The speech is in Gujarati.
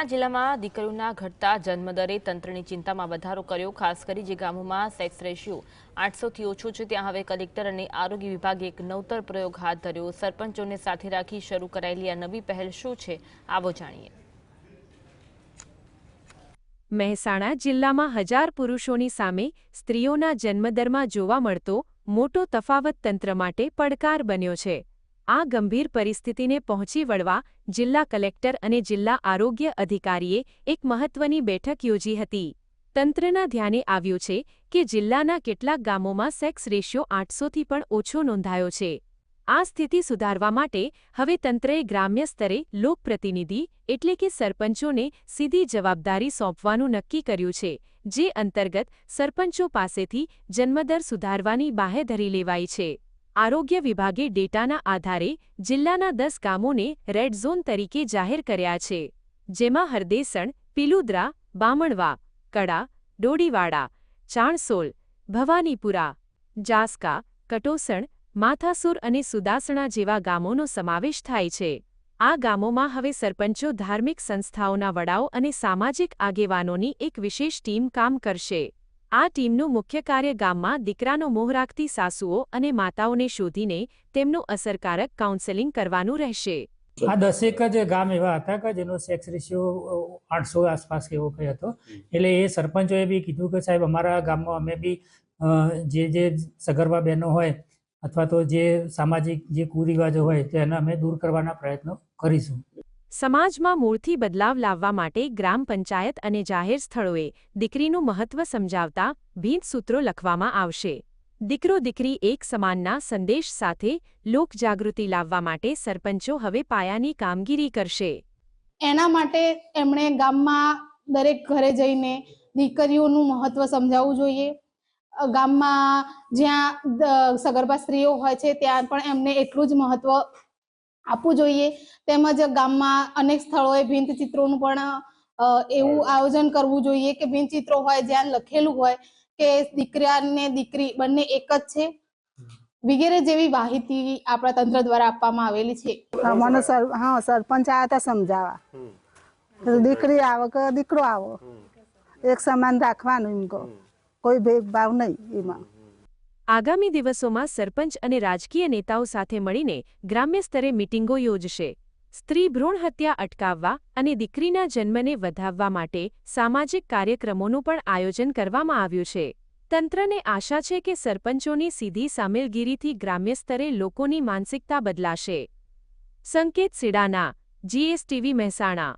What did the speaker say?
જિલ્લામાં દીકરીઓના ઘટતા જન્મદરે તંત્રની ચિંતામાં વધારો કર્યો। ખાસ કરી જે ગામોમાં સેક્સ રેશિયો 800થી ઓછો છે ત્યાં હવે કલેક્ટર અને આરોગ્ય વિભાગે એક નવતર પ્રયોગ હાથ ધર્યો। સરપંચોને સાથે રાખી શરૂ કરાયેલી આ નવી પહેલ શું છે, આવો જાણીએ। મહેસાણા જિલ્લામાં 1000 પુરુષોની સામે સ્ત્રીઓના જન્મદરમાં જોવા મળતો મોટો તફાવત તંત્ર માટે પડકાર બન્યો છે। આ ગંભીર પરિસ્થિતિને પહોંચી વળવા જિલ્લા કલેક્ટર અને જિલ્લા આરોગ્ય અધિકારીએ એક મહત્વની બેઠક યોજી હતી। તંત્રના ધ્યાને આવ્યું છે કે જિલ્લાના કેટલાક ગામોમાં સેક્સ રેશિયો 800થી પણ ઓછો નોંધાયો છે। આ સ્થિતિ સુધારવા માટે હવે તંત્રએ ગ્રામ્ય સ્તરે લોકપ્રતિનિધિ એટલે કે સરપંચોને સીધી જવાબદારી સોંપવાનું નક્કી કર્યું છે, જે અંતર્ગત સરપંચો પાસેથી જન્મદર સુધારવાની બાહેધરી લેવાઈ છે। આરોગ્ય વિભાગે ડેટાના આધારે જિલ્લાના 10 ગામોને રેડ ઝોન તરીકે જાહેર કર્યા છે, જેમાં હરદેસણ, પિલુદ્રા, બામણવા, કડા, ડોડીવાડા, ચાણસોલ, ભવાનીપુરા, જાસકા, કટોસણ, માથાસુર અને સુદાસણા જેવા ગામોનો સમાવેશ થાય છે। આ ગામોમાં હવે સરપંચો, ધાર્મિક સંસ્થાઓના વડાઓ અને સામાજિક આગેવાનોની એક વિશેષ ટીમ કામ કરશે। આ ટીમનું મુખ્ય કાર્ય ગામમાં દીકરાનો મોહ રાખતી સાસુઓ અને માતાઓને શોધીને તેમનું અસરકારક કાઉન્સેલિંગ કરવાનું રહેશે। આ 10 જ ગામ એવા હતા કે જેનો સેક્સ રેશિયો 800 આસપાસ એવો કંઈ હતો। એટલે એ સરપંચોએ બી કીધું કે સાહેબ અમારા ગામમાં અમે બી જે સગર્ભા બહેનો હોય અથવા તો જે સામાજિક જે કુરિવાજો હોય તેને અમે દૂર કરવાના પ્રયત્નો કરીશું। સમાજમાં મૂળથી બદલાવ લાવવા માટે ગ્રામ પંચાયત અને જાહેર સ્થળોએ દીકરીનું મહત્વ સમજાવતા ભીંતસૂત્રો લખવામાં આવશે। દીકરો દીકરી એક સમાનના સંદેશ સાથે લોકજાગૃતિ લાવવા માટે સરપંચો હવે પાયાની કામગીરી કરશે। એના માટે એમણે ગામમાં દરેક ઘરે જઈને દીકરીઓનું મહત્વ સમજાવવું જોઈએ। ગામમાં જ્યાં સગર્ભા સ્ત્રીઓ હોય છે ત્યાં પણ એમને એટલું જ મહત્વ આપવું જોઈએ। તેમજ ગામમાં અનેક સ્થળોએ ભીંતચિત્રોનું પણ એવું આયોજન કરવું જોઈએ કે ભીંતચિત્રો હોય જ્યાં લખેલું હોય કે દીકરા ને દીકરી બંને એક જ છે વગેરે જેવી માહિતી આપણા તંત્ર દ્વારા આપવામાં આવેલી છે। મને સરપંચ આવ્યા હતા સમજાવવા, દીકરી આવો કે દીકરો આવો એક સમાન રાખવાનું, એમ કહો કોઈ ભેદભાવ નહીં એમાં। આગામી દિવસોમાં સરપંચ અને રાજકીય નેતાઓ સાથે મળીને ગ્રામ્ય સ્તરે મીટિંગો યોજશે। સ્ત્રી ભ્રૂણ હત્યા અટકાવવા અને દીકરીના જન્મને વધાવવા માટે સામાજિક કાર્યક્રમોનું પણ આયોજન કરવામાં આવ્યું છે। તંત્રને આશા છે કે સરપંચોની સીધી સામેલગીરીથી ગ્રામ્ય સ્તરે લોકોની માનસિકતા બદલાશે। સંકેત સિડાના, GSTV મહેસાણા।